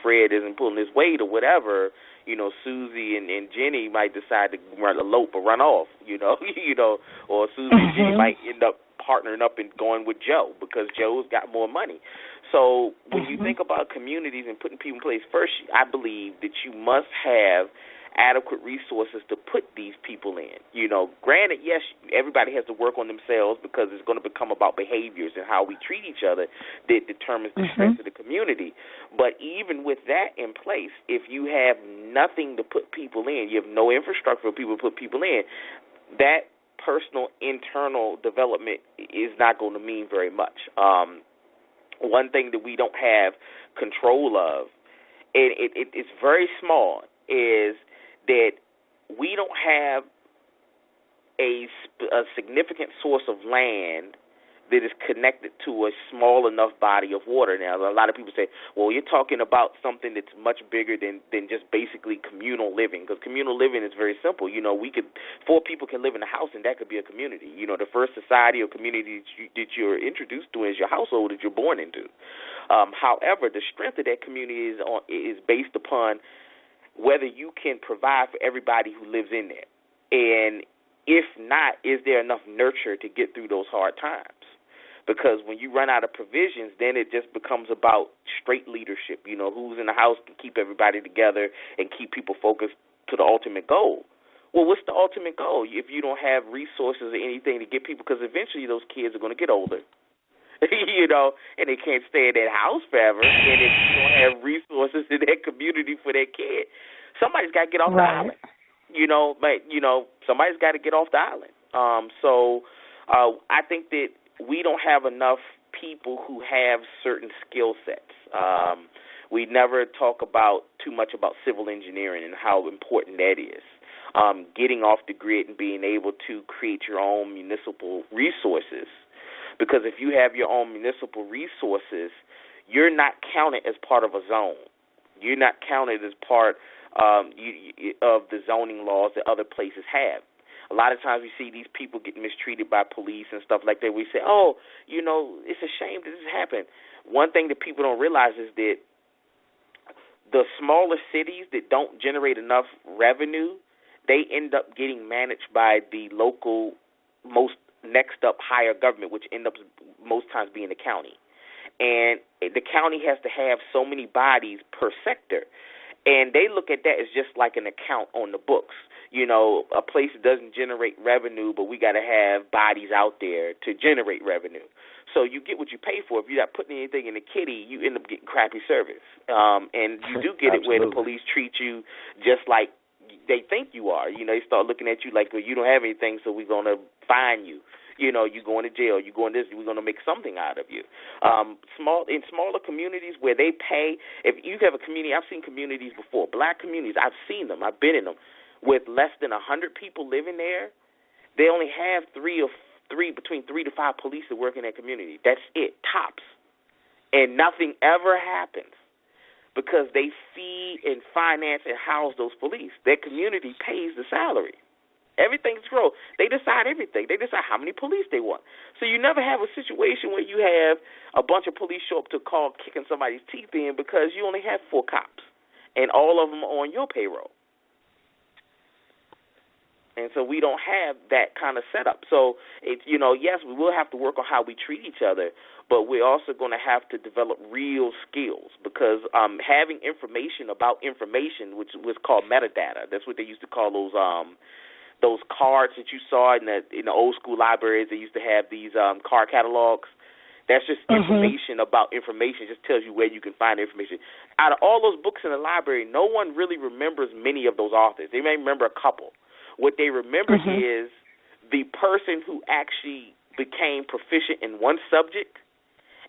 Fred isn't pulling his weight or whatever, Susie and Jenny might decide to elope or run off, or Susie and Jenny might end up partnering up and going with Joe because Joe's got more money. So when you think about communities and putting people in place, first, I believe that you must have adequate resources to put these people in. Granted, yes, everybody has to work on themselves because it's going to become about behaviors and how we treat each other that determines the strength of the community. But even with that in place, if you have nothing to put people in, you have no infrastructure for people to put people in, that personal internal development is not going to mean very much. One thing that we don't have control of, and it's very small, is that we don't have a significant source of land that is connected to a small enough body of water. Now, a lot of people say, well, you're talking about something that's much bigger than just basically communal living, because communal living is very simple. 4 people can live in a house, and that could be a community. The first society or community that you're introduced to is your household that you're born into. However, the strength of that community is based upon whether you can provide for everybody who lives in there. And if not, is there enough nurture to get through those hard times? Because when you run out of provisions, then it just becomes about straight leadership. Who's in the house to keep everybody together and keep people focused to the ultimate goal. Well, what's the ultimate goal if you don't have resources or anything to get people? Because eventually those kids are going to get older. And they can't stay in that house forever. And if you don't have resources in that community for that kid, somebody's got to get off the island. Somebody's got to get off the island. So I think that we don't have enough people who have certain skill sets. We never talk too much about civil engineering and how important that is. Getting off the grid and being able to create your own municipal resources. Because if you have your own municipal resources, you're not counted as part of a zone. You're not counted as part of the zoning laws that other places have. A lot of times we see these people get mistreated by police and stuff like that. We say, it's a shame that this happened. One thing that people don't realize is that the smaller cities that don't generate enough revenue, they end up getting managed by the local most next up higher government, which ends up most times being the county. And the county has to have so many bodies per sector. And they look at that as just like an account on the books. A place doesn't generate revenue, but we got to have bodies out there to generate revenue. So you get what you pay for. If you're not putting anything in the kitty, you end up getting crappy service. And you do get it where the police treat you just like they think you are. They start looking at you like, well, you don't have anything, so we're going to fine you. You're going to jail. You're going this. We're going to make something out of you. In smaller communities where they pay, if you have a community, I've seen communities before, black communities, I've seen them, I've been in them, with less than 100 people living there, they only have between 3 to 5 police that work in that community. That's it, tops. And nothing ever happens because they feed and finance and house those police. That community pays the salary. Everything's grow. They decide everything. They decide how many police they want. So you never have a situation where you have a bunch of police show up to call kicking somebody's teeth in because you only have 4 cops, and all of them are on your payroll. And so we don't have that kind of setup. So, yes, we will have to work on how we treat each other, but we're also going to have to develop real skills because having information about information, which was called metadata, that's what they used to call those cards that you saw in the old school libraries. They used to have these card catalogs. That's just information about information. It just tells you where you can find information. Out of all those books in the library, no one really remembers many of those authors. They may remember a couple. What they remember is the person who actually became proficient in one subject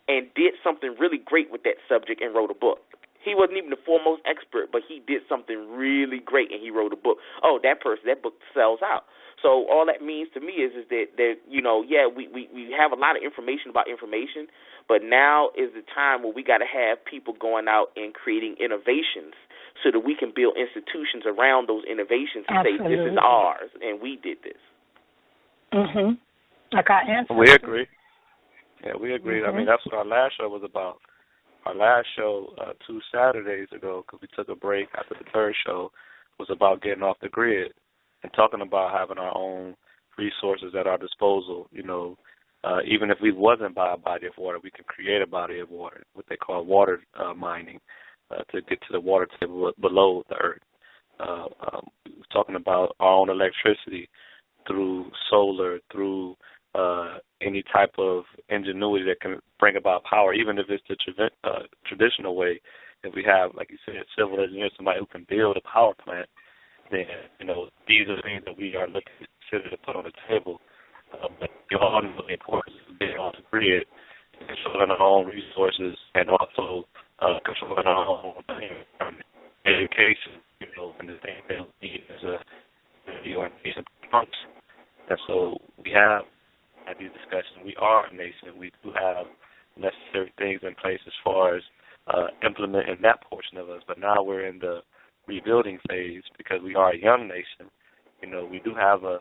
and did something really great with that subject and wrote a book. He wasn't even the foremost expert, but he did something really great and he wrote a book. Oh, that book sells out. So all that means to me is that we have a lot of information about information, but now is the time where we got to have people going out and creating innovations so that we can build institutions around those innovations and say this is ours and we did this. Like our ancestors. We agree. Yeah, we agree. I mean, that's what our last show was about. our last show 2 Saturdays ago, because we took a break after the third show, was about getting off the grid and talking about having our own resources at our disposal. Even if we wasn't by a body of water, we can create a body of water, what they call water mining, to get to the water table below the earth. Talking about our own electricity through solar, through any type of ingenuity that can bring about power, even if it's the traditional way. If we have, like you said, civil engineers, somebody who can build a power plant, then, these are things that we are looking to consider to put on the table. But you all know the importance of being on the grid, controlling our own resources, and also controlling our own education, and the things that we need as the organization function. And so we have had these discussions. We are a nation. We do have necessary things in place as far as implementing that portion of us. But now we're in the rebuilding phase because we are a young nation. We do have a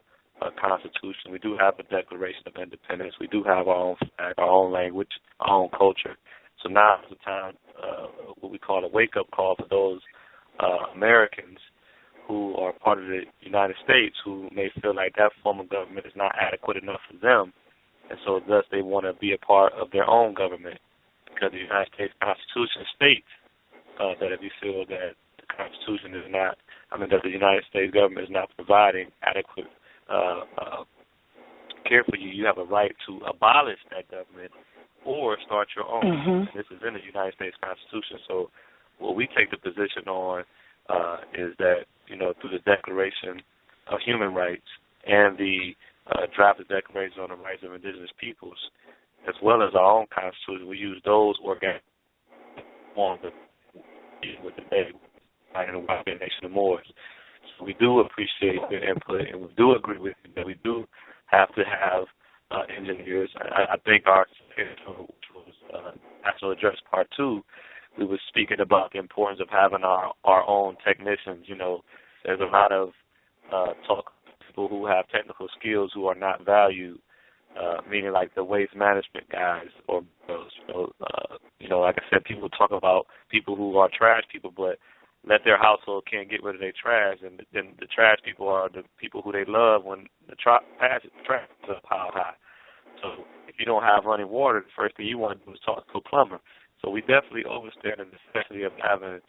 constitution. We do have a Declaration of Independence. We do have our own flag, our own language, our own culture. So now is the time, what we call a wake-up call for those Americans who are part of the United States who may feel like that form of government is not adequate enough for them, and so thus they want to be a part of their own government, because the United States Constitution states that if you feel that the Constitution is not, that the United States government is not providing adequate care for you, you have a right to abolish that government or start your own. Mm-hmm. This is in the United States Constitution. So what we take the position on is that, through the Declaration of Human Rights and the drafted Declaration on the Rights of Indigenous Peoples, as well as our own Constitution, we use those organic forms with the day, like in the Nuwaubian Nation of Moors. So we do appreciate your input, and we do agree with you that we do have to have engineers. I think our, which was National Address Part 2, we were speaking about the importance of having our own technicians. There's a lot of talk of people who have technical skills who are not valued, meaning like the waste management guys or those. Like I said, people talk about people who are trash people, but let their household can't get rid of their trash, and then the trash people are the people who they love when the trash is up high. So if you don't have running water, the first thing you want to do is talk to a plumber. So we definitely understand the necessity of having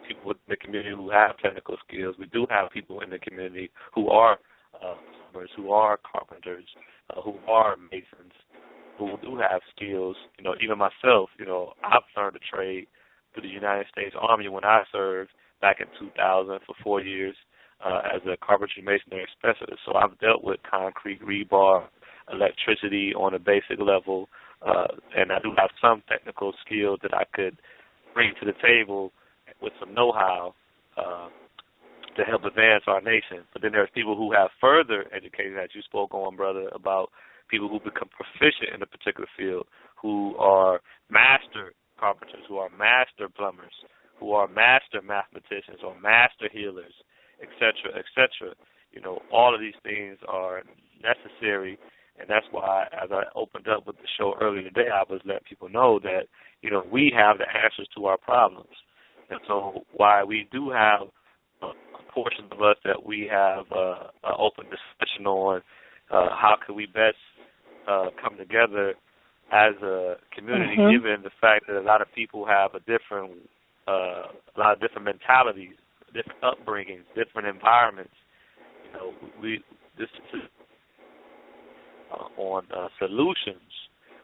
people in the community who have technical skills. We do have people in the community who are plumbers, who are carpenters, who are masons, who do have skills. Even myself, I've learned a trade through the United States Army when I served back in 2000 for 4 years as a carpentry masonry specialist. So I've dealt with concrete, rebar, electricity on a basic level, and I do have some technical skills that I could bring to the table with some know-how to help advance our nation. But then there's people who have further education that you spoke on, brother, about people who become proficient in a particular field, who are master carpenters, who are master plumbers, who are master mathematicians or master healers, et cetera, et cetera. All of these things are necessary, and that's why, as I opened up with the show earlier today, I was letting people know that, we have the answers to our problems. And so why we do have a portion of us that we have an open discussion on how can we best come together as a community, given the fact that a lot of people have a lot of different mentalities, different upbringings, different environments. This is on solutions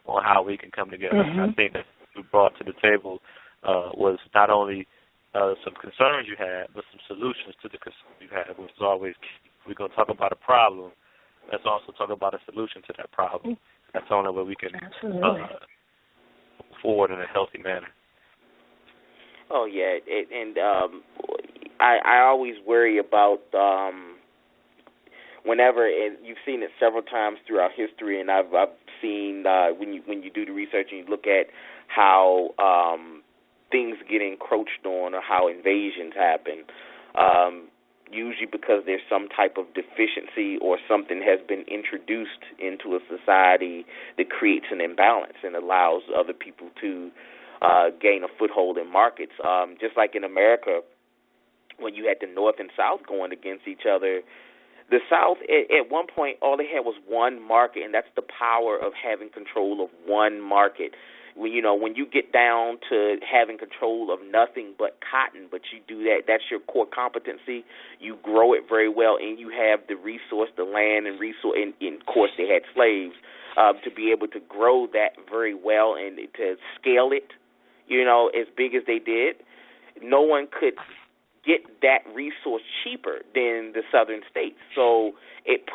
on how we can come together. I think that we brought to the table was not only some concerns you had, but some solutions to the concerns you had, which is always key. We're going to talk about a problem. Let's also talk about a solution to that problem. That's the only way we can move forward in a healthy manner. Oh, yeah, I always worry about whenever, and you've seen it several times throughout history, and I've seen when you do the research and you look at how things get encroached on or how invasions happen, usually because there's some type of deficiency or something has been introduced into a society that creates an imbalance and allows other people to gain a foothold in markets. Just like in America, when you had the North and South going against each other, the South, at one point, all they had was one market, and that's the power of having control of one market. When you get down to having control of nothing but cotton, but you do that's your core competency. You grow it very well, and you have the resource, the land, and resource. And of course, they had slaves to be able to grow that very well and to scale it. As big as they did, no one could get that resource cheaper than the southern states. So it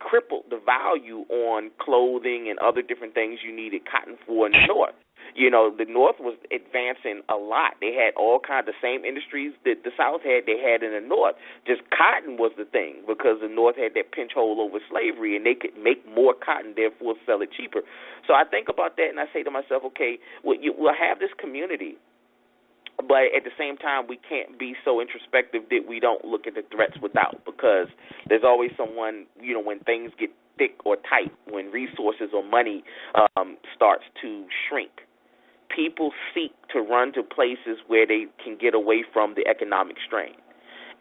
crippled the value on clothing and other different things you needed cotton for in the North. The North was advancing a lot. They had all kinds of same industries that the South had, they had in the North. Just cotton was the thing because the North had that pinch hole over slavery, and they could make more cotton, therefore sell it cheaper. So I think about that, and I say to myself, okay, we'll have this community, but at the same time, we can't be so introspective that we don't look at the threats without, because there's always someone, when things get thick or tight, when resources or money starts to shrink, people seek to run to places where they can get away from the economic strain.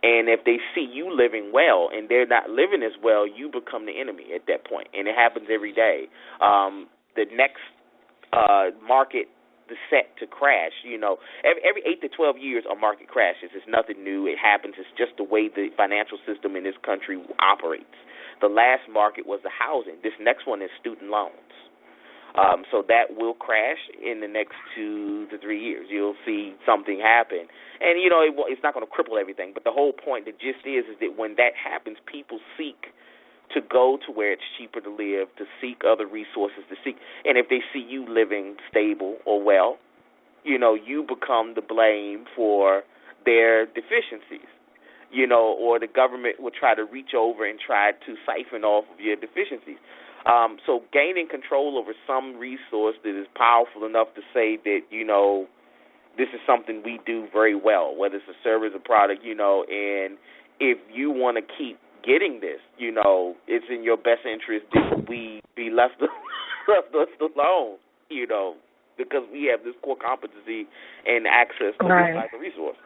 And if they see you living well and they're not living as well, you become the enemy at that point. And it happens every day. The next market set to crash, every 8 to 12 years a market crashes. It's nothing new. It happens. It's just the way the financial system in this country operates. The last market was the housing. This next one is student loans. So that will crash in the next 2 to 3 years. You'll see something happen. And, it's not going to cripple everything, but the whole point, the gist is that when that happens, people seek to go to where it's cheaper to live, to seek other resources, and if they see you living stable or well, you become the blame for their deficiencies, or the government will try to reach over and try to siphon off of your deficiencies. So gaining control over some resource that is powerful enough to say that, this is something we do very well, whether it's a service or product, and if you want to keep getting this, it's in your best interest that we be left alone, because we have this core competency and access to this type of resource.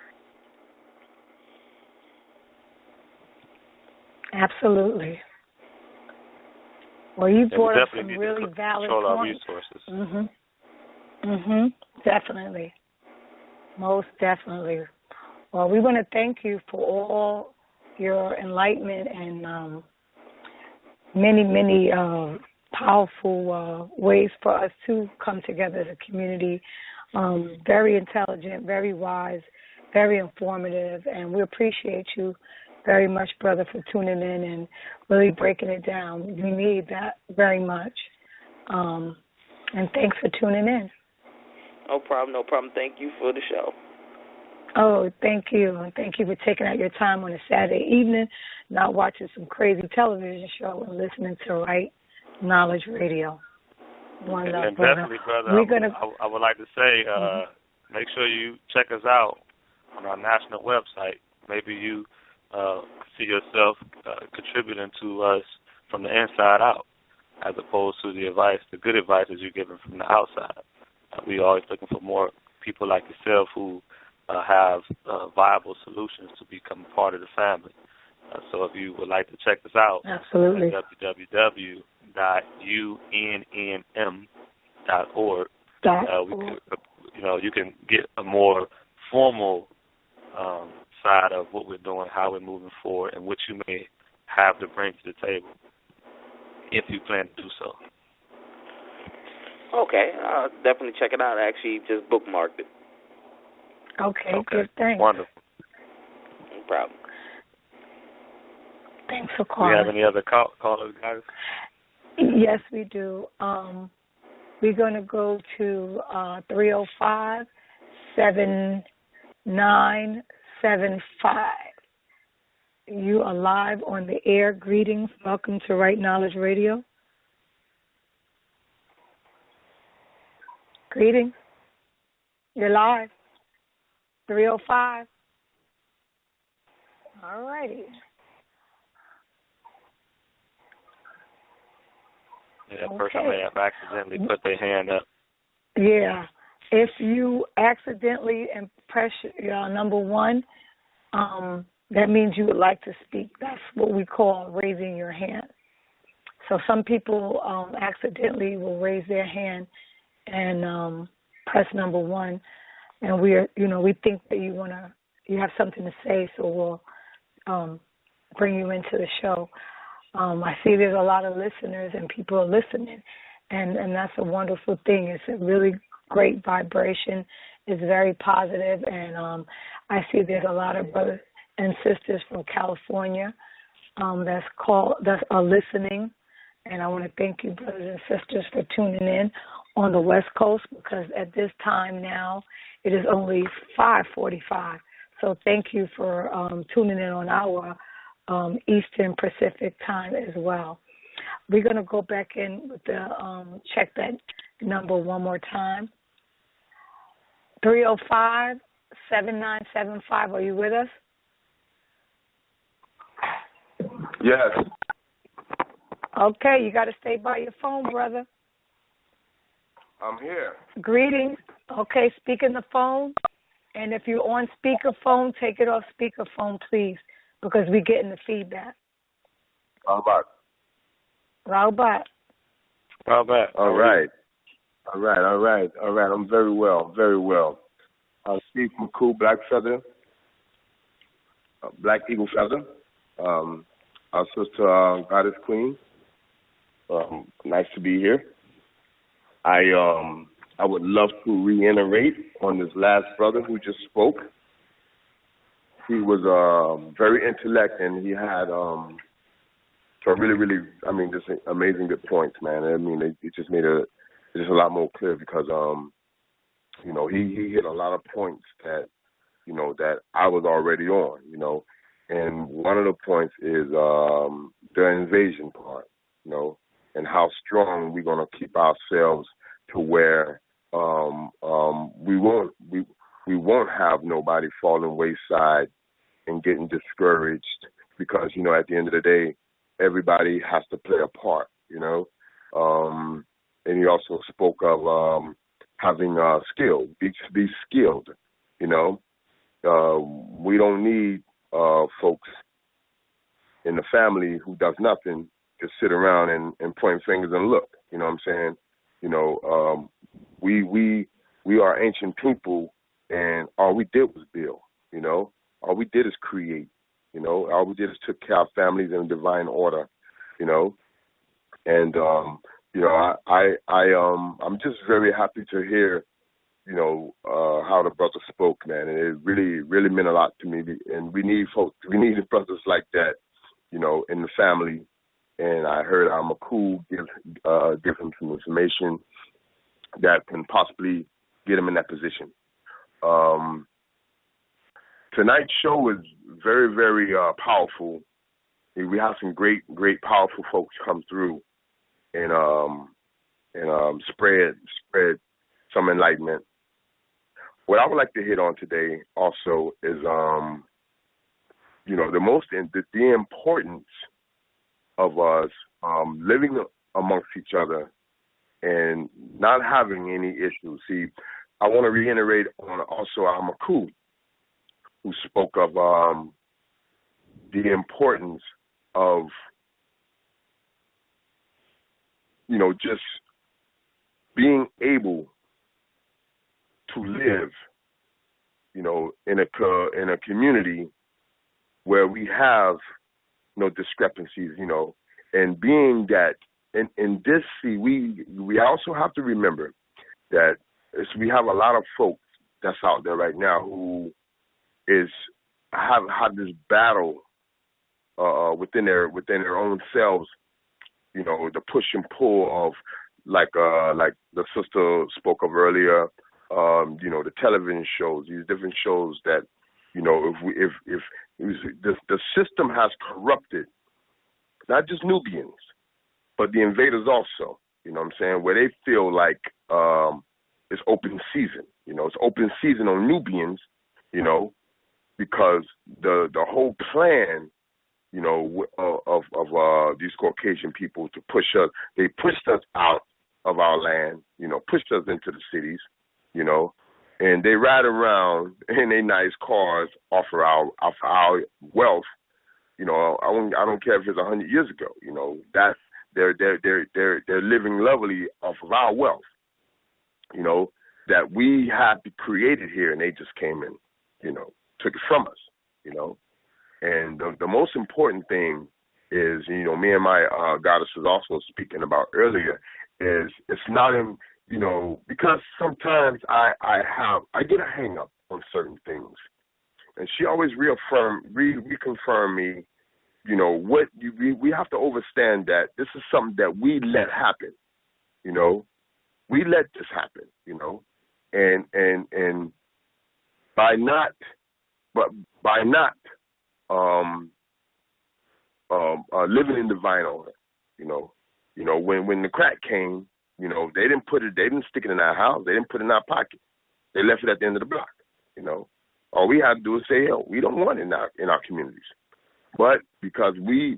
Absolutely. Well, you brought up some really valid points. Our resources. Definitely. Most definitely. Well, we want to thank you for all your enlightenment and many, many powerful ways for us to come together as a community. Very intelligent, very wise, very informative, and we appreciate you very much, brother, for tuning in and really breaking it down. We need that very much. And thanks for tuning in. No problem. Thank you for the show. Oh, thank you. And thank you for taking out your time on a Saturday evening, not watching some crazy television show and listening to Right Knowledge Radio. One love, brother. Definitely, brother. I would like to say, make sure you check us out on our national website. Maybe you see yourself contributing to us from the inside out, as opposed to the good advice that you're giving from the outside. We're always looking for more people like yourself who have viable solutions to become a part of the family. So if you would like to check us out, absolutely, www.unnm.org. You can get a more formal side of what we're doing, how we're moving forward, and what you may have to bring to the table, if you plan to do so. Okay, I'll definitely check it out. I actually just bookmarked it. Okay, good, thanks. Wonderful. No problem. Thanks for calling. Do we have any other callers, guys? Yes, we do. We're going to go to 305-7975. You are live on the air. Greetings. Welcome to Right Knowledge Radio. Greetings. You're live. 305. All righty. Yeah, that person may have accidentally put their hand up. Yeah. If you accidentally press number 1, that means you would like to speak. That's what we call raising your hand. So some people accidentally will raise their hand and press number 1, and we think that you have something to say, so we'll bring you into the show. I see there's a lot of listeners and people are listening, and that's a wonderful thing. It's a really great vibration. It's very positive, and I see there's a lot of brothers and sisters from California that are listening, and I want to thank you, brothers and sisters, for tuning in on the West Coast, because at this time now it is only 5:45. So thank you for tuning in on our Eastern Pacific time as well. We're going to go back in with the check that number one more time. 305-7975. Are you with us? Yes. Okay, you got to stay by your phone, brother. I'm here. Greetings. Okay, speak in the phone. And if you're on speakerphone, take it off speakerphone, please, because we're getting the feedback. Robert. All right. I'm very well. Steve McCool, Black Feather, Black Eagle Feather. Our sister, Goddess Queen. Nice to be here. I would love to reiterate on this last brother who just spoke. He was very intellect, and he had some really, just amazing good points, man. It just made it just a lot more clear because, he hit a lot of points that, that I was already on, And one of the points is the invasion part, and how strong we're going to keep ourselves to where we won't have nobody falling wayside and getting discouraged because, at the end of the day, everybody has to play a part, And he also spoke of having skill, be skilled, We don't need folks in the family who does nothing, just sit around and point fingers and look, you know what I'm saying? We are ancient people, and all we did was build, All we did is create, All we did is took care of families in divine order, And I'm just very happy to hear, how the brother spoke, man, and it really meant a lot to me. And we need brothers like that, in the family. And I heard Maku give him some information that can possibly get him in that position. Tonight's show is very, very powerful. We have some great, powerful folks come through and spread some enlightenment. What I would like to hit on today also is, the importance of us living amongst each other and not having any issues. See, I want to reiterate on also Amaku, who spoke of the importance of, just being able to live, in a community where we have no discrepancies, and being that in this, we also have to remember that we have a lot of folks that's out there right now who have this battle within their own selves, the push and pull of like the sister spoke of earlier, the television shows, these different shows that, if the system has corrupted not just Nubians, but the invaders also, where they feel like it's open season, it's open season on Nubians, because the whole plan, of these Caucasian people to push us, they pushed us out of our land, pushed us into the cities, you know, and they ride around in their nice cars off of our wealth. You know, I don't care if it's 100 years ago. You know, that's they're living lovely off of our wealth. You know, that we had created here, and they just came and, you know, took it from us. You know, and the most important thing is, you know, me and my goddess was also speaking about earlier, is it's not in, you know, because sometimes I get a hang up on certain things, and she always reconfirm me, you know, we have to understand that this is something that we let happen, you know, we let this happen, you know, and by not living in divine order, you know, when the crack came, you know, they didn't stick it in our house, they didn't put it in our pocket, they left it at the end of the block, you know. All we had to do is say, hell, we don't want it in our communities. But because we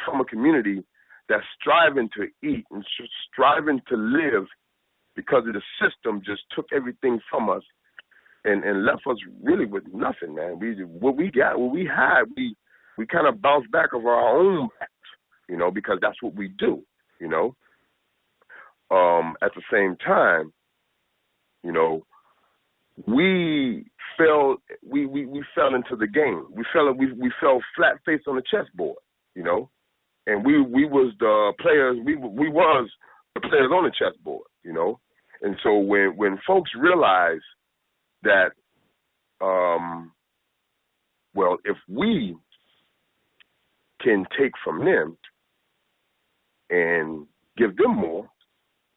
from a community that's striving to eat and striving to live, because of the system just took everything from us and left us really with nothing, man. What we had, we kind of bounced back of our own backs, you know, because that's what we do, you know. At the same time, you know, we fell into the game. We fell flat face on the chessboard, you know, and we was the players. We was the players on the chessboard, you know. And so when folks realize that, well, if we can take from them and give them more,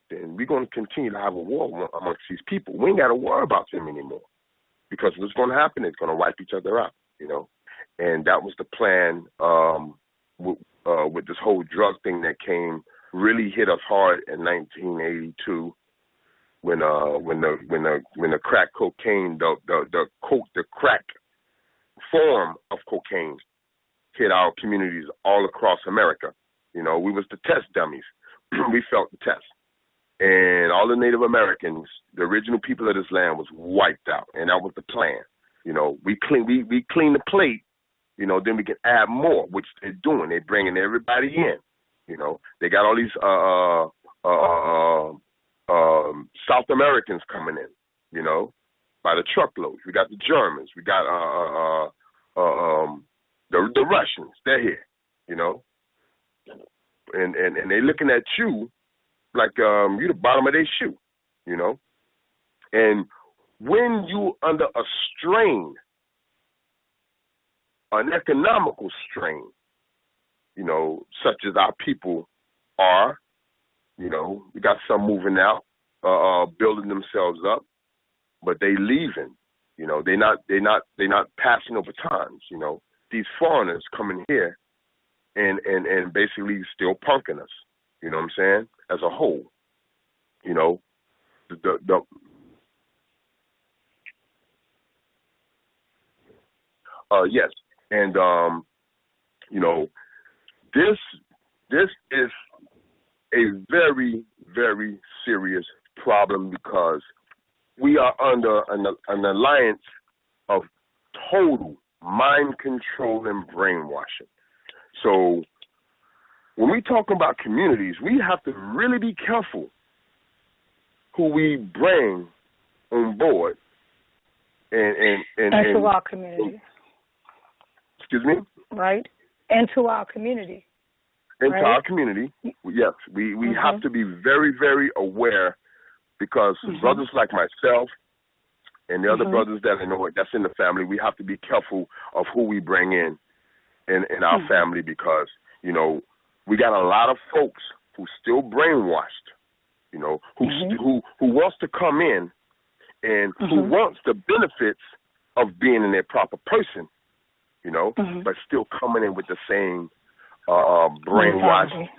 then we're going to continue to have a war amongst these people. We ain't got to worry about them anymore, because what's going to happen is going to wipe each other out, you know. And that was the plan with this whole drug thing that really hit us hard in 1982 when the crack cocaine, the crack form of cocaine hit our communities all across America. You know, we was the test dummies. We felt the test. And all the Native Americans, the original people of this land, was wiped out, and that was the plan. You know, we clean the plate, you know, then we can add more, which they're doing. They're bringing everybody in. You know, they got all these South Americans coming in, you know, by the truckloads. We got the Germans. We got the Russians. They're here, you know, and they're looking at you like you the bottom of their shoe, you know. And when you under a strain, an economical strain, you know, such as our people are, you know, we got some moving out, building themselves up, but they leaving, you know, they're not passing over times, you know. These foreigners coming here and basically still punking us, you know what I'm saying, as a whole, you know. Yes, and you know, this is a very, very serious problem, because we are under an alliance of total mind control and brainwashing. So when we talk about communities, we have to really be careful who we bring on board and to our community. Excuse me? Right. Into our community. Into our community, yes. We have to be very, very aware, because brothers like myself and the other brothers that I know that's in the family, we have to be careful of who we bring in our family, because, you know, we got a lot of folks who still brainwashed, you know, who wants to come in and who wants the benefits of being in their proper person, you know, but still coming in with the same brainwash,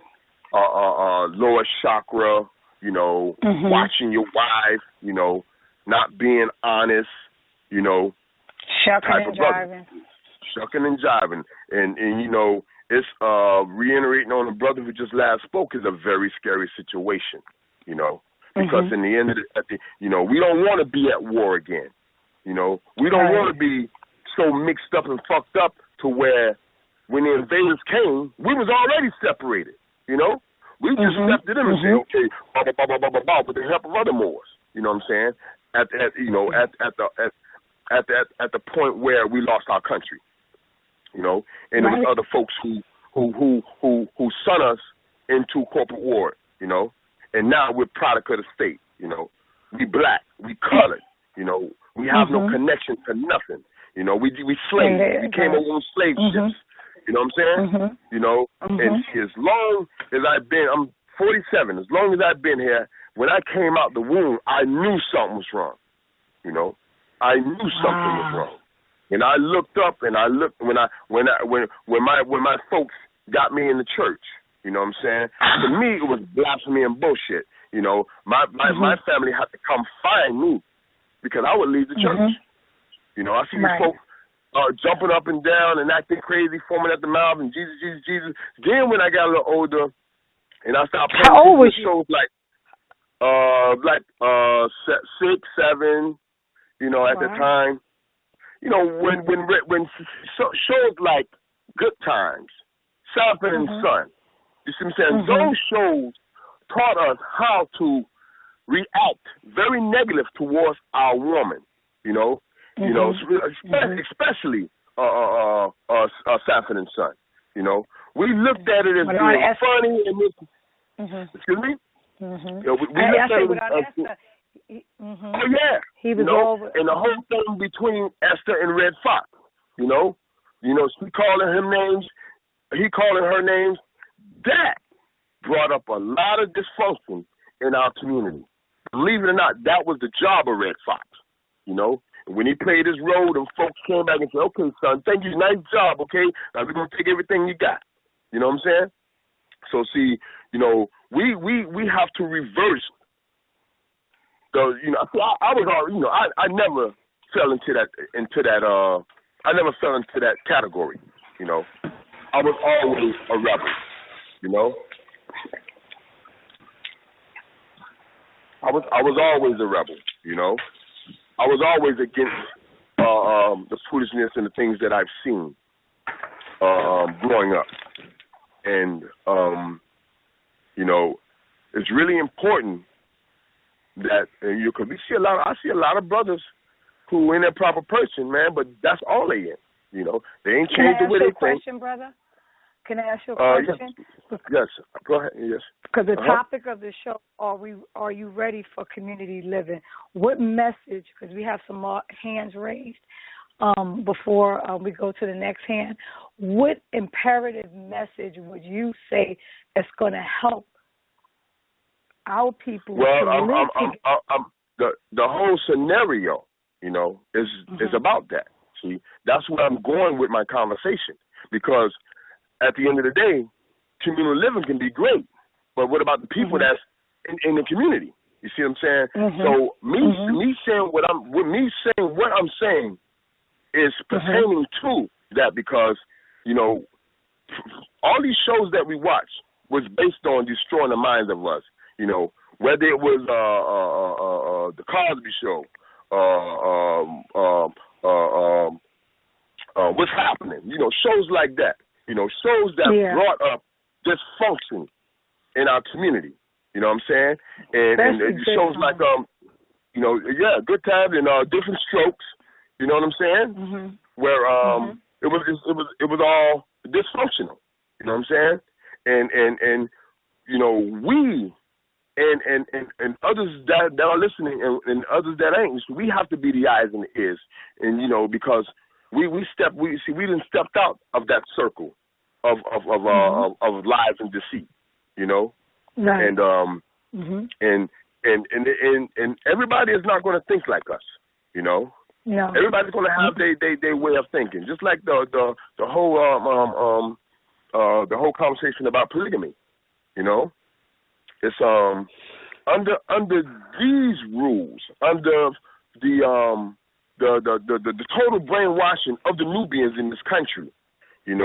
lower chakra, you know, watching your wife, you know, not being honest, you know, shucking and jiving. Shucking and jiving. And you know, it's reiterating on the brother who just last spoke, is a very scary situation, you know, because in the end of we don't want to be at war again. We don't want to be so mixed up and fucked up to where when the invaders came, we was already separated. We just stepped it in and said, okay, with the help of other Moors. You know what I'm saying? At the point where we lost our country. And it was other folks who sent us into corporate war. And now we're product of the state. We black, we colored. We have no connection to nothing. We slaves. We came over on slave ships. You know what I'm saying? And as long as I've been, I'm 47, as long as I've been here, when I came out the womb, I knew something was wrong. I knew something was wrong. And I looked up and I looked when my folks got me in the church. You know what I'm saying? To me, it was blasphemy and bullshit. My family had to come find me because I would leave the church. I see these folks jumping up and down and acting crazy, foaming at the mouth, and Jesus, Jesus, Jesus. Then when I got a little older, and I started playing shows like 6, 7, at the time. When shows like Good Times, Sanford and Son, you see what I'm saying? Those shows taught us how to react very negative towards our woman, especially Sanford and Son. We looked at it as being funny and this. Excuse me. We looked at it as oh yeah, he was over. And the whole thing between Esther and Red Fox, she calling him names, he calling her names. That brought up a lot of dysfunction in our community. Believe it or not, that was the job of Red Fox. When he played his role, and folks came back and said, "Okay, son, thank you, nice job. Okay, now we're gonna take everything you got." You know what I'm saying? So see, we have to reverse. I was all, I never fell into that. I never fell into that category. I was always a rebel. I was always a rebel. I was always against the foolishness and the things that I've seen growing up, and it's really important that because I see a lot of brothers who in their proper person, man, but that's all they in. They ain't changed the way they think. Question, brother? Can I ask you a question? Yes. Go ahead. Yes. Because the topic of the show, are you ready for community living? What message? Because we have some more hands raised before we go to the next hand. What imperative message would you say is going to help our people? Well, the whole scenario, is about that. See, that's where I'm going with my conversation, because at the end of the day, communal living can be great, but what about the people that's in the community? You see what I'm saying? So me saying what I'm saying is pertaining to that, because all these shows that we watch was based on destroying the minds of us. Whether it was the Cosby Show, What's Happening, shows like that. Shows that brought up dysfunction in our community. You know what I'm saying? And it shows like Good Times and Different Strokes. You know what I'm saying? Where it was all dysfunctional. You know what I'm saying? And we and others that are listening and others that ain't, we have to be the eyes and the ears, and because we didn't stepped out of that circle of lies and deceit, right. and everybody is not going to think like us, No. Everybody's going to have their way of thinking, just like the whole conversation about polygamy, It's under these rules, under the total brainwashing of the Nubians in this country, and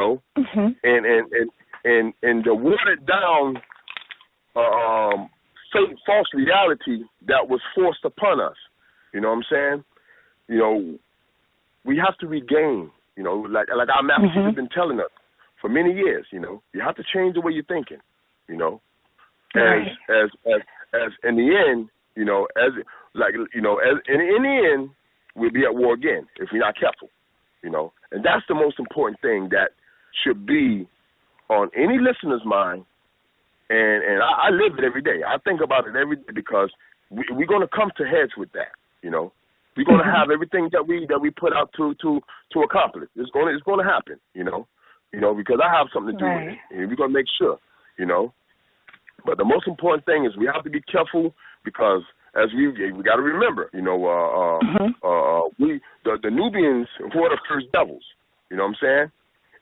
the watered down fake, false reality that was forced upon us. You know what I'm saying? You know, we have to regain. You know, like our masters have been telling us for many years. You know, you have to change the way you're thinking. You know, as in the end, you know, as in the end, we'll be at war again if we're not careful. You know, and that's the most important thing that should be on any listener's mind. And I live it every day. I think about it every day because we're going to come to heads with that. You know, we're going to have everything that we put out to accomplish. It's going to happen. You know, because I have something to do with it, and we're going to make sure. You know, but the most important thing is we have to be careful because as we got to remember, you know, the Nubians were the first devils. You know what I'm saying?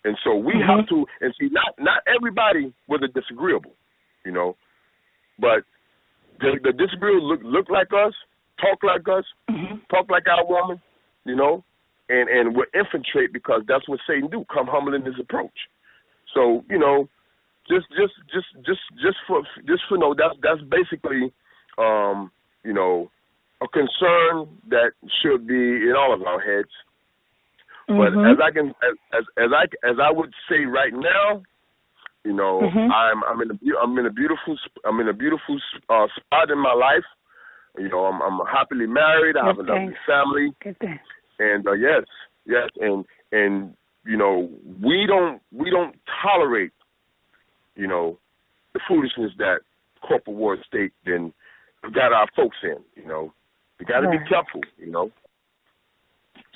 And so we have to, and see, not everybody was a disagreeable. You know, but the disagreeable look like us, talk like us, talk like our woman, you know, and will infiltrate because that's what Satan do. Come humble in his approach. So you know, just for know that's basically you know, a concern that should be in all of our heads. But as I would say right now. You know, I'm in a beautiful spot in my life. You know, I'm happily married. I have a lovely family. And yes, and you know, we don't tolerate, you know, the foolishness that corporate war state then got our folks in. You know, we got to be careful. You know.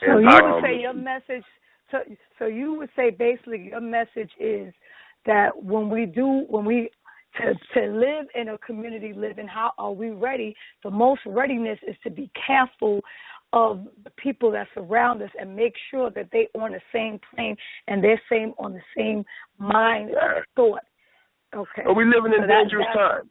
So you would say your message. So you would say basically your message is that when we to live in a community living, how are we ready? The most readiness is to be careful of the people that surround us and make sure that they on the same plane and they're on the same mind thought. Okay. But we're living in dangerous times.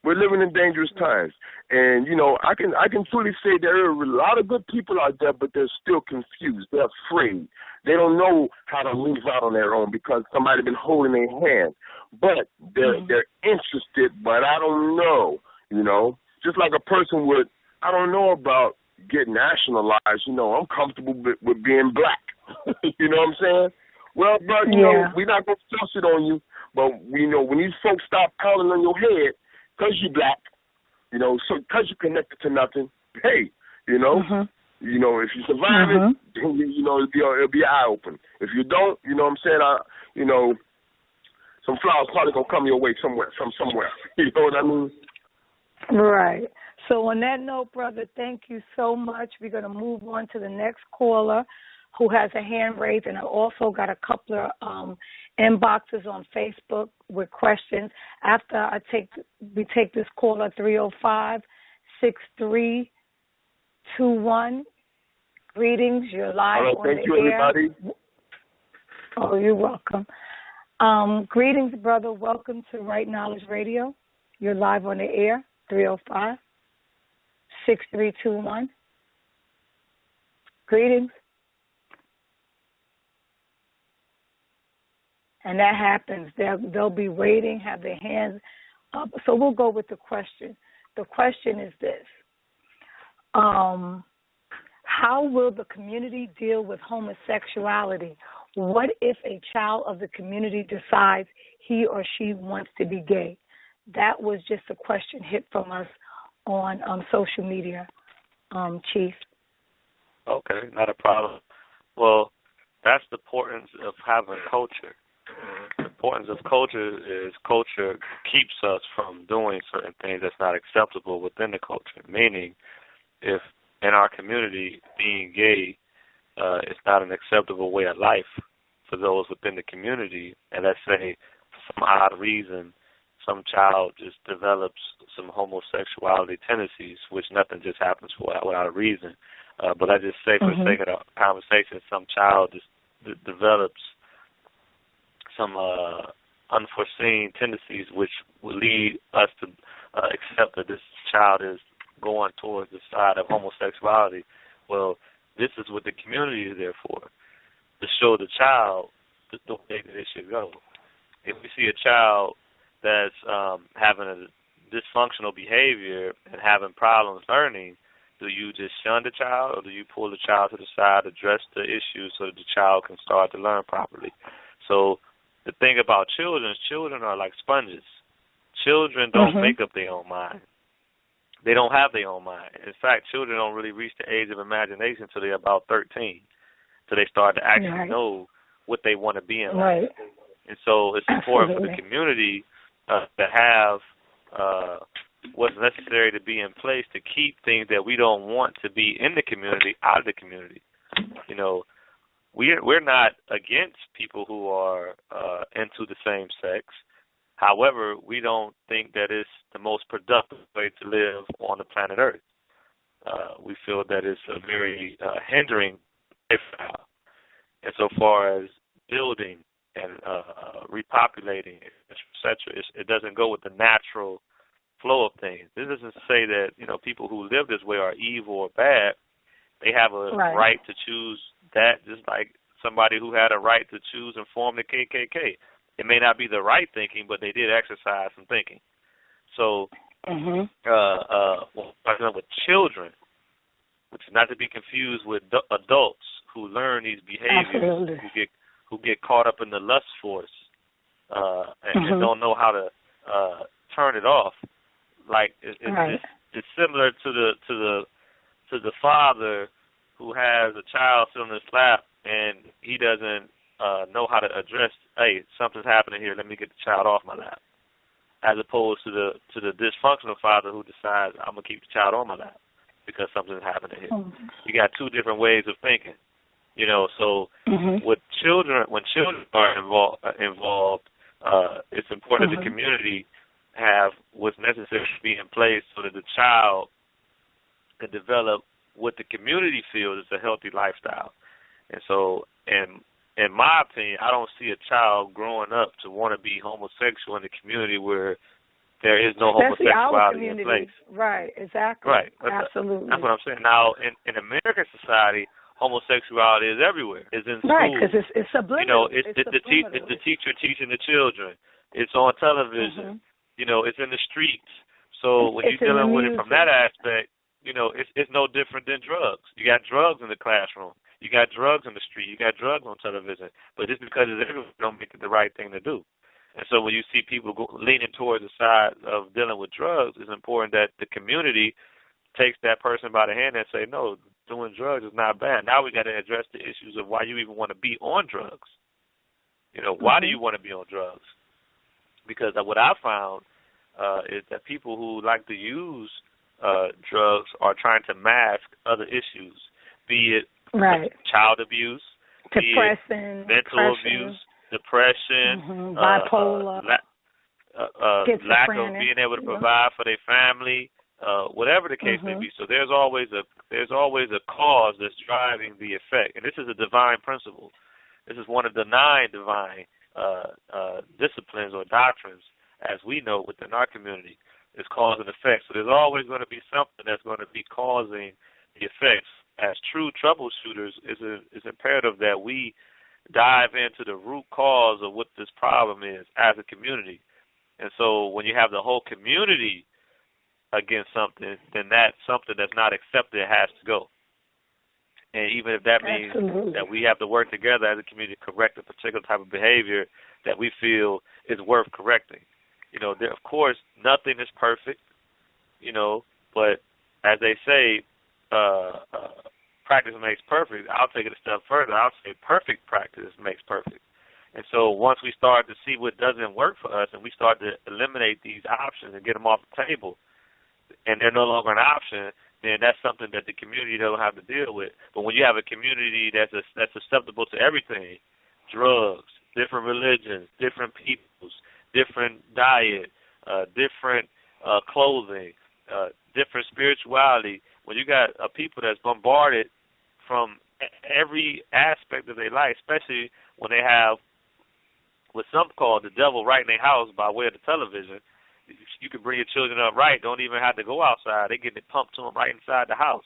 We're living in dangerous times, and you know I can truly say there are a lot of good people out there, but they're still confused. They're afraid. They don't know how to move out on their own because somebody's been holding their hand. But they're interested, but I don't know. You know, just like a person would, I don't know about getting nationalized. You know, I'm comfortable with being black. You know what I'm saying? Well, but you know, we're not gonna force it on you. But you know, when these folks start pounding on your head. Because you're black, you know, so because you're connected to nothing, hey, you know, if you survive it, you know, it'll be eye-open. If you don't, you know what I'm saying, you know, some flowers probably going to come your way from somewhere. You know what I mean? Right. So on that note, brother, thank you so much. We're going to move on to the next caller who has a hand raised, and I also got a couple of inboxes on Facebook with questions. After we take this caller 305-6321. Greetings, you're live on the air. Thank you, everybody. Oh, you're welcome. Greetings, brother. Welcome to Right Knowledge Radio. You're live on the air, 305-6321. Greetings. And that happens. They'll be waiting, have their hands up. So we'll go with the question. The question is this. How will the community deal with homosexuality? What if a child of the community decides he or she wants to be gay? That was just a question hit from us on social media, Chief. Okay, not a problem. Well, that's the importance of having culture. The importance of culture is culture keeps us from doing certain things that's not acceptable within the culture. Meaning, if in our community being gay is not an acceptable way of life for those within the community, and let's say for some odd reason some child just develops some homosexuality tendencies, which nothing just happens without a reason. But I just say for the sake of the conversation, some child just develops some unforeseen tendencies which will lead us to accept that this child is going towards the side of homosexuality. Well, this is what the community is there for, to show the child the way that it should go. If we see a child that's having a dysfunctional behavior and having problems learning, do you just shun the child, or do you pull the child to the side, address the issue so that the child can start to learn properly? So the thing about children are like sponges. Children don't make up their own mind. They don't have their own mind. In fact, children don't really reach the age of imagination until they're about 13, till they start to actually know what they want to be in life. And so it's important for the community to have what's necessary to be in place to keep things that we don't want to be in the community out of the community. You know, we're not against people who are into the same sex. However, we don't think that it's the most productive way to live on the planet Earth. We feel that it's a very hindering lifestyle. And so far as building and repopulating, et cetera, it doesn't go with the natural flow of things. This doesn't say that, you know, people who live this way are evil or bad. They have a right to choose that, just like somebody who had a right to choose and form the KKK. It may not be the right thinking, but they did exercise some thinking. So, with children, which is not to be confused with adults who learn these behaviors, who get caught up in the lust force and don't know how to turn it off. Like it's similar to the father who has a child sitting on his lap and he doesn't know how to address, hey, something's happening here, let me get the child off my lap, as opposed to the dysfunctional father who decides, I'm going to keep the child on my lap because something's happening here. You got two different ways of thinking, you know. So when children are involved, it's important that the community have what's necessary to be in place so that the child can develop what the community feels is a healthy lifestyle. And so, in my opinion, I don't see a child growing up to want to be homosexual in a community where there is no homosexuality in place. Right, exactly. Right. Absolutely. That's what I'm saying. Now, in American society, homosexuality is everywhere. It's in schools. Right, because it's subliminal. You know, it's the teacher teaching the children. It's on television. You know, it's in the streets. So when you're dealing with it from that aspect, you know, it's no different than drugs. You got drugs in the classroom. You got drugs in the street. You got drugs on television. But just because it's everywhere, don't make it the right thing to do. And so when you see people leaning towards the side of dealing with drugs, it's important that the community takes that person by the hand and say, no, doing drugs is not bad. Now we got to address the issues of why you even want to be on drugs. You know, why do you want to be on drugs? Because what I found is that people who like to use drugs are trying to mask other issues, be it child abuse, depression, mental abuse, depression, bipolar, lack of being able to provide for their family, whatever the case may be. So there's always a cause that's driving the effect, and this is a divine principle. This is one of the 9 divine disciplines or doctrines, as we know within our community. It's cause and effect. So there's always going to be something that's going to be causing the effects. As true troubleshooters, it's imperative that we dive into the root cause of what this problem is as a community. And so when you have the whole community against something, then that something that's not accepted has to go. And even if that means that we have to work together as a community to correct a particular type of behavior that we feel is worth correcting. You know, of course, nothing is perfect, you know, but as they say, practice makes perfect. I'll take it a step further. I'll say perfect practice makes perfect. And so once we start to see what doesn't work for us and we start to eliminate these options and get them off the table, and they're no longer an option, then that's something that the community don't have to deal with. But when you have a community that's susceptible to everything, drugs, different religions, different peoples, different diet, different clothing, different spirituality, when you got a people that's bombarded from every aspect of their life, especially when they have what some call the devil right in their house by way of the television, you can bring your children up right, don't even have to go outside. They get it pumped to them right inside the house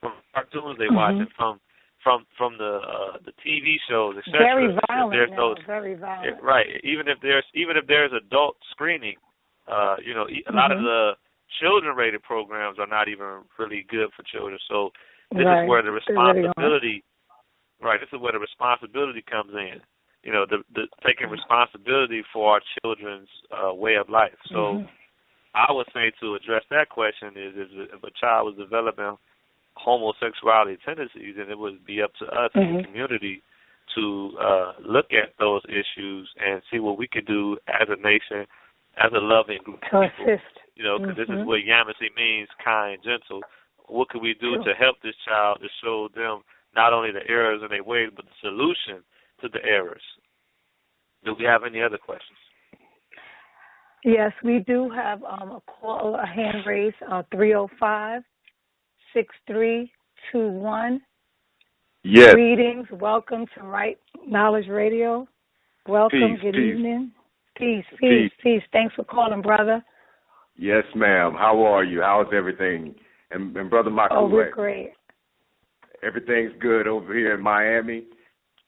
from cartoons they watching, from the TV shows, etc. Very violent. Very violent. Right. Even if there's adult screening, A lot of the children-rated programs are not even really good for children. So this is where the responsibility, this is where the responsibility comes in. The taking responsibility for our children's way of life. So I would say to address that question is if a child was developing homosexuality tendencies, then it would be up to us in the community to look at those issues and see what we could do as a nation, as a loving group of people. Because this is what Yamasee means, kind, gentle. What can we do to help this child to show them not only the errors in their ways, but the solution to the errors? Do we have any other questions? Yes, we do have a hand raised, 305-6321. Yes. Greetings. Welcome to Right Knowledge Radio. Welcome. Good evening. Peace. Thanks for calling, brother. Yes, ma'am. How are you? How's everything? And Brother Michael. Oh, we're great. Everything's good over here in Miami.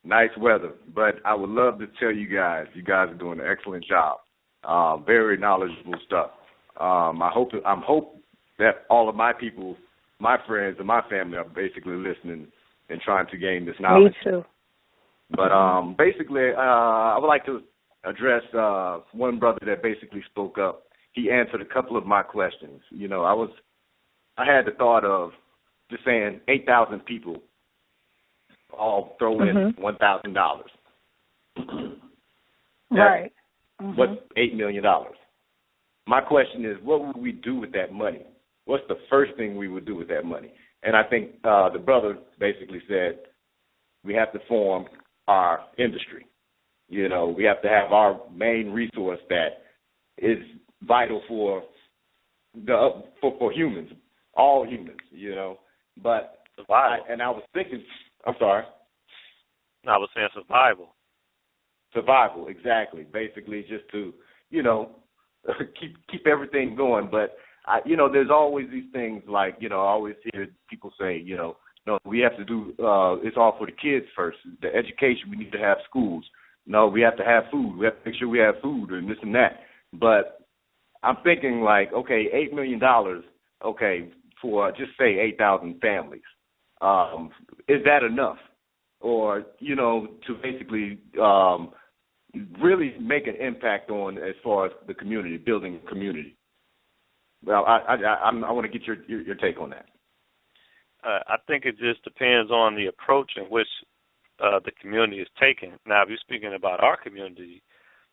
Nice weather. But I would love to tell you guys are doing an excellent job. Very knowledgeable stuff. I hope that all of my people, my friends and my family are basically listening and trying to gain this knowledge. Me too. But basically, I would like to address one brother that basically spoke up. He answered a couple of my questions. I had the thought of just saying 8,000 people all throw in $1,000. Right. What's $8 million? My question is, what would we do with that money? What's the first thing we would do with that money? And I think the brother basically said we have to form our industry. We have to have our main resource that is vital for humans, all humans. But survival. I was thinking, I'm sorry. No, I was saying survival. Survival, exactly. Basically, just to keep everything going. But there's always these things like I always hear people say no, we have to do it's all for the kids first. The education, we need to have schools. No, we have to have food. We have to make sure we have food and this and that. But I'm thinking like, okay, $8 million, okay, for just say 8,000 families. Is that enough? Or, to basically really make an impact on as far as the community, building community? Well, I want to get your take on that. I think it just depends on the approach in which the community is taking. Now, if you're speaking about our community,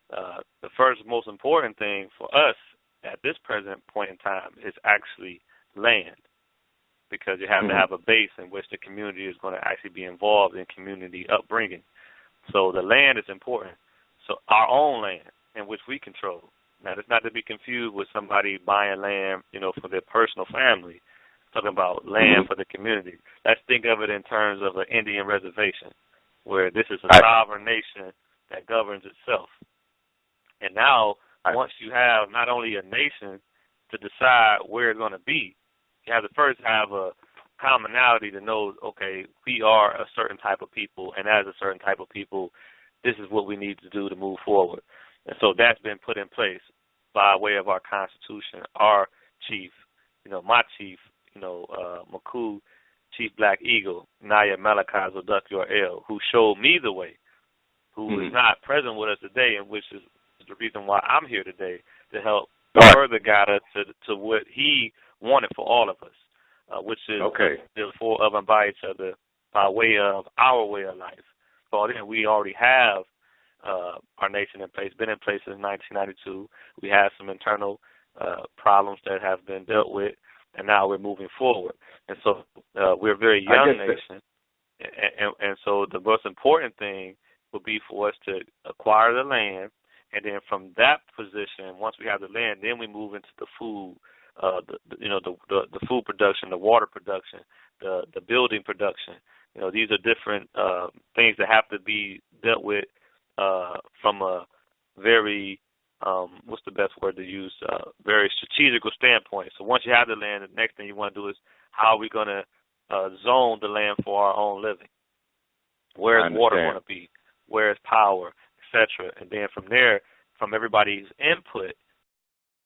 the first most important thing for us at this present point in time is actually land, because you have to have a base in which the community is going to actually be involved in community upbringing. So the land is important. So our own land in which we control. Now, it's not to be confused with somebody buying land, for their personal family. Talking about land for the community. Let's think of it in terms of an Indian reservation, where this is a sovereign nation that governs itself. And now, once you have not only a nation to decide where it's going to be, you have to first have a commonality to know, okay, we are a certain type of people, and as a certain type of people, this is what we need to do to move forward. And so that's been put in place by way of our Constitution. Our chief, my chief, Maku, Chief Black Eagle, Naya Malachi Zodukior El, who showed me the way, who is not present with us today, and which is the reason why I'm here today, to help further guide us to what he wanted for all of us, which is the four of and by each other by way of our way of life. So then we already have our nation in place, been in place since 1992. We have some internal problems that have been dealt with, and now we're moving forward. And so we're a very young nation, and so the most important thing would be for us to acquire the land, and then from that position, once we have the land, then we move into the food, the food production, the water production, the building production. These are different things that have to be dealt with from a very, what's the best word to use, very strategical standpoint. So once you have the land, the next thing you want to do is how are we going to zone the land for our own living? Where is water going to be? Where is power, etc.? And then from there, from everybody's input,